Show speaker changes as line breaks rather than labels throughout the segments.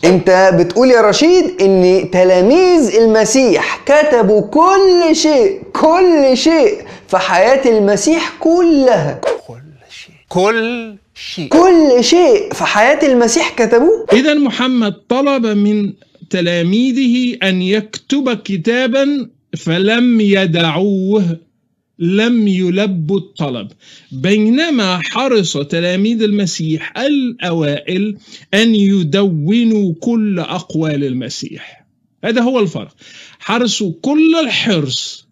انت بتقول يا رشيد ان تلاميذ المسيح كتبوا كل شيء في حياة المسيح كلها. كل شيء في حياة المسيح كتبوه.
إذا محمد طلب من تلاميذه أن يكتب كتابا فلم يدعوه، لم يلبوا الطلب، بينما حرص تلاميذ المسيح الأوائل أن يدونوا كل أقوال المسيح. هذا هو الفرق، حرصوا كل الحرص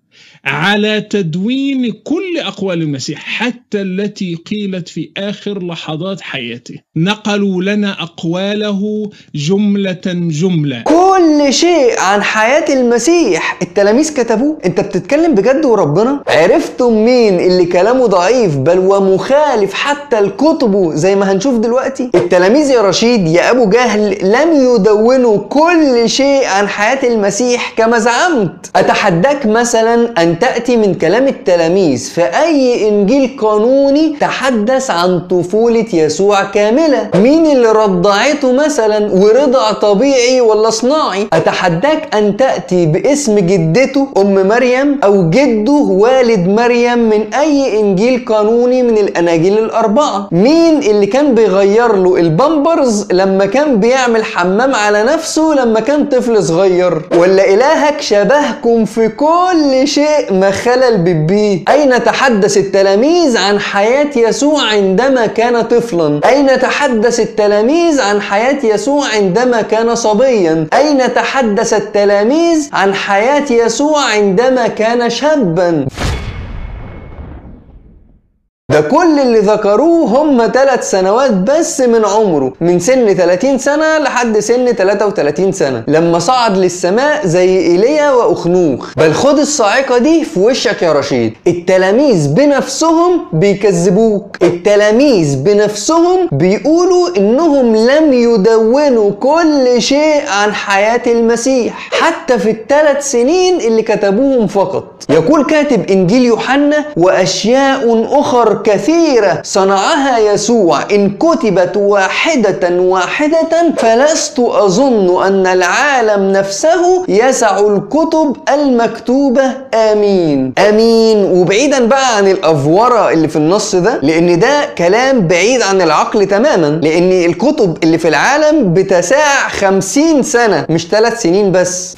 على تدوين كل أقوال المسيح حتى التي قيلت في آخر لحظات حياته، نقلوا لنا أقواله جملة جملة.
كل شيء عن حياة المسيح التلاميذ كتبوه. انت بتتكلم بجد وربنا؟ عرفتم مين اللي كلامه ضعيف بل ومخالف حتى لكتبه زي ما هنشوف دلوقتي؟ التلاميذ يا رشيد يا أبو جهل لم يدونوا كل شيء عن حياة المسيح كما زعمت. أتحداك مثلا أن تأتي من كلام التلاميذ في أي إنجيل قانوني تحدث عن طفولة يسوع كاملة. مين اللي رضعته مثلا ورضع طبيعي ولا صناعي؟ أتحداك أن تأتي باسم جدته أم مريم أو جده والد مريم من أي إنجيل قانوني من الأناجيل الأربعة. مين اللي كان بيغير له البامبرز لما كان بيعمل حمام على نفسه لما كان طفل صغير؟ ولا إلهك شبهكم في كل شيء ما خلل بيه؟ أين تحدث التلاميذ عن حياة يسوع عندما كان طفلا؟ أين تحدث التلاميذ عن حياة يسوع عندما كان صبيا؟ أين تحدث التلاميذ عن حياة يسوع عندما كان شابا؟ ده كل اللي ذكروه هم 3 سنوات بس من عمره، من سن 30 سنة لحد سن 33 سنة لما صعد للسماء زي إيليا وأخنوخ. بل خد الصاعقة دي في وشك يا رشيد، التلاميذ بنفسهم بيكذبوك. التلاميذ بنفسهم بيقولوا إنهم لم يدونوا كل شيء عن حياة المسيح حتى في ال3 سنين اللي كتبوهم فقط. يقول كاتب إنجيل يوحنا: وأشياء أخرى كثيرة صنعها يسوع إن كتبت واحدة فلست أظن أن العالم نفسه يسع الكتب المكتوبة. آمين آمين. وبعيدا بقى عن الأفورة اللي في النص ده، لأن ده كلام بعيد عن العقل تماما، لأن الكتب اللي في العالم بتساع 50 سنة مش 3 سنين بس.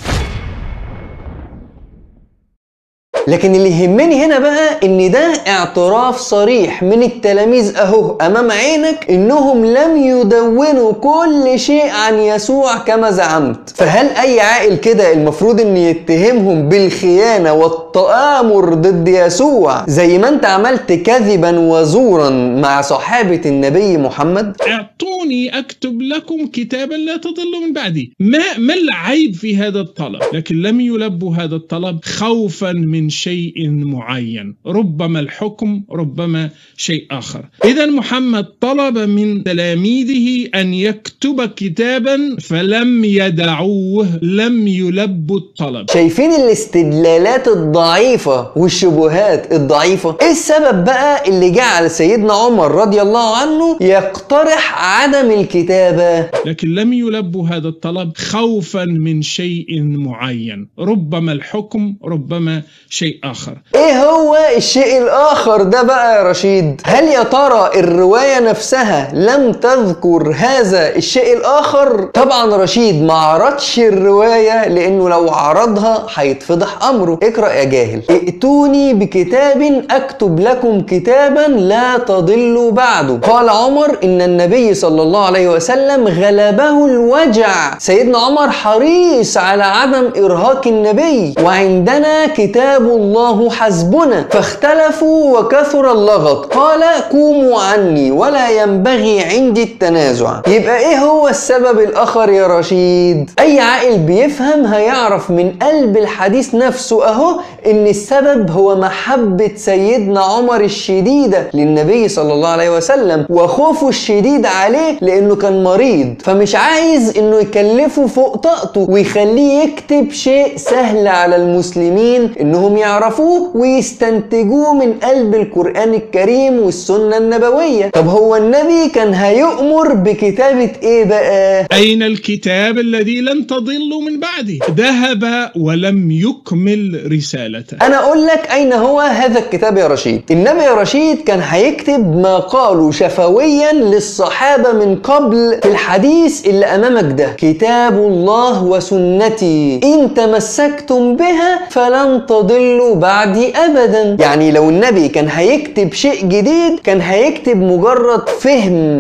لكن اللي يهمني هنا بقى ان ده اعتراف صريح من التلاميذ اهو امام عينك انهم لم يدونوا كل شيء عن يسوع كما زعمت. فهل اي عاقل كده المفروض ان يتهمهم بالخيانة والتآمر ضد يسوع زي ما انت عملت كذبا وزورا مع صحابة النبي محمد؟
اعطوني اكتب لكم كتابا لا تضلوا من بعدي. ما العيب في هذا الطلب؟ لكن لم يلبوا هذا الطلب خوفا من شيء معين، ربما الحكم، ربما شيء آخر. إذا محمد طلب من تلاميذه أن يكتب كتابا فلم يدعوه، لم يلبوا الطلب.
شايفين الاستدلالات الضعيفة والشبهات الضعيفة؟ إيه السبب بقى اللي جعل سيدنا عمر رضي الله عنه يقترح عدم الكتابة؟
لكن لم يلبوا هذا الطلب خوفا من شيء معين، ربما الحكم، ربما شيء آخر.
ايه هو الشيء الآخر ده بقى يا رشيد؟ هل يا ترى الرواية نفسها لم تذكر هذا الشيء الآخر؟ طبعا رشيد ما عرضش الرواية لأنه لو عرضها هيتفضح أمره. اقرأ يا جاهل: ائتوني بكتاب أكتب لكم كتابا لا تضلوا بعده. قال عمر إن النبي صلى الله عليه وسلم غلبه الوجع. سيدنا عمر حريص على عدم إرهاق النبي، وعندنا كتاب الله حسبنا، فاختلفوا وكثر اللغط. قال: قوموا عني ولا ينبغي عندي التنازع. يبقى ايه هو السبب الاخر يا رشيد؟ اي عاقل بيفهم هيعرف من قلب الحديث نفسه اهو ان السبب هو محبة سيدنا عمر الشديدة للنبي صلى الله عليه وسلم وخوفه الشديد عليه لانه كان مريض، فمش عايز انه يكلفه فوق طاقته ويخليه يكتب شيء سهل على المسلمين انهم يعرفوه ويستنتجوه من قلب القرآن الكريم والسنة النبوية. طب هو النبي كان هيؤمر بكتابة ايه بقى؟
أين الكتاب الذي لن تضلوا من بعده؟ ذهب ولم يكمل رسالته.
أنا أقول لك أين هو هذا الكتاب يا رشيد. النبي يا رشيد كان هيكتب ما قالوا شفويا للصحابة من قبل في الحديث اللي أمامك ده: كتاب الله وسنتي إن تمسكتم بها فلن تضلوا بعدي أبدا. يعني لو النبي كان هيكتب شيء جديد كان هيكتب مجرد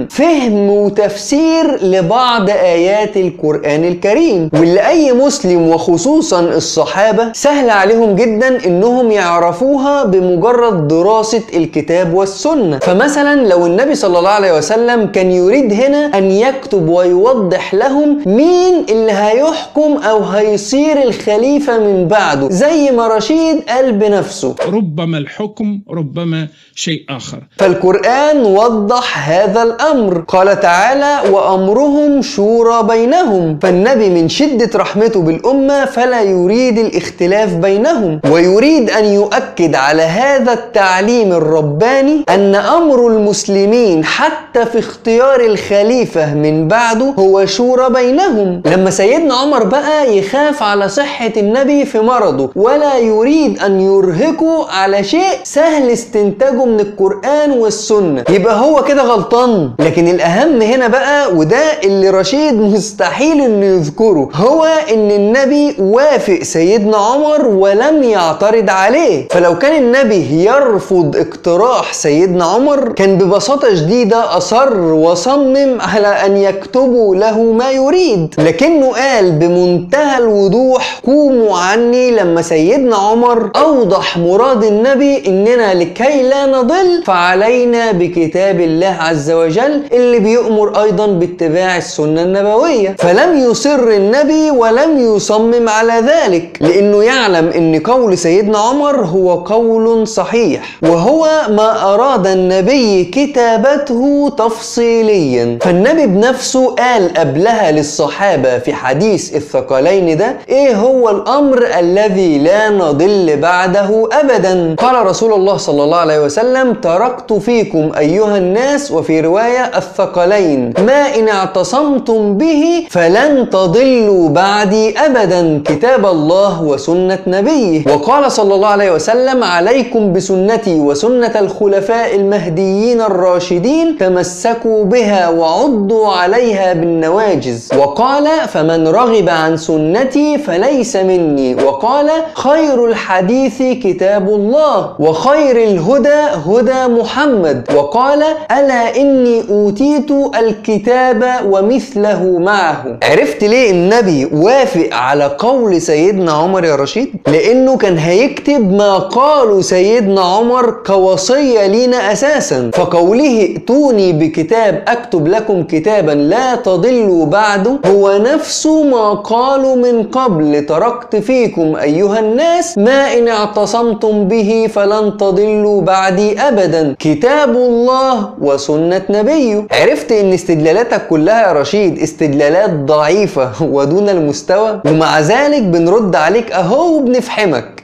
فهم وتفسير لبعض آيات القرآن الكريم، واللي أي مسلم وخصوصا الصحابة سهل عليهم جدا إنهم يعرفوها بمجرد دراسة الكتاب والسنة. فمثلا لو النبي صلى الله عليه وسلم كان يريد هنا أن يكتب ويوضح لهم مين اللي هيحكم أو هيصير الخليفة من بعده، زي ما رشيد قال بنفسه:
ربما الحكم، ربما شيء آخر.
فالقرآن وضح هذا الأمر، قال تعالى: وأمرهم شورى بينهم. فالنبي من شدة رحمته بالأمة فلا يريد الاختلاف بينهم، ويريد أن يؤكد على هذا التعليم الرباني أن أمر المسلمين حتى في اختيار الخليفة من بعده هو شورى بينهم. لما سيدنا عمر بقى يخاف على صحة النبي في مرضه ولا يريد أن يرهقه على شيء سهل استنتاجه من القرآن والسنة، يبقى هو كده غلطان. لكن الأهم هنا بقى، وده اللي رشيد مستحيل إنه يذكره، هو إن النبي وافق سيدنا عمر ولم يعترض عليه. فلو كان النبي يرفض اقتراح سيدنا عمر كان ببساطة شديدة أصر وصمم على أن يكتبوا له ما يريد، لكنه قال بمنتهى الوضوح: قوموا عني، لما سيدنا عمر أوضح مراد النبي إننا لكي لا نضل فعلينا بكتاب الله عز وجل اللي بيؤمر أيضا باتباع السنة النبوية. فلم يصر النبي ولم يصمم على ذلك، لأنه يعلم إن قول سيدنا عمر هو قول صحيح، وهو ما أراد النبي كتابته تفصيليا. فالنبي بنفسه قال قبلها للصحابة في حديث الثقلين ده إيه هو الأمر الذي لا نضل بعده أبدا. قال رسول الله صلى الله عليه وسلم: تركت فيكم أيها الناس، وفي رواية الثقلين، ما إن اعتصمتم به فلن تضلوا بعدي أبدا، كتاب الله وسنة نبيه. وقال صلى الله عليه وسلم: عليكم بسنتي وسنة الخلفاء المهديين الراشدين، تمسكوا بها وعضوا عليها بالنواجذ. وقال: فمن رغب عن سنتي فليس مني. وقال: خير الحديث كتاب الله، وخير الهدى هدى محمد. وقال: ألا إني أوتيت الكتاب ومثله معه. عرفت ليه النبي وافق على قول سيدنا عمر يا رشيد؟ لأنه كان هيكتب ما قاله سيدنا عمر كوصية لينا أساسا. فقوله: ائتوني بكتاب أكتب لكم كتابا لا تضلوا بعده هو نفس ما قالوا من قبل: تركت فيكم أيها الناس ما إن اعتصمتم به فلن تضلوا بعدي أبدا، كتاب الله وسنة نبيه. عرفت إن استدلالاتك كلها يا رشيد استدلالات ضعيفة ودون المستوى، ومع ذلك بنرد عليك أهو وبنفحمك.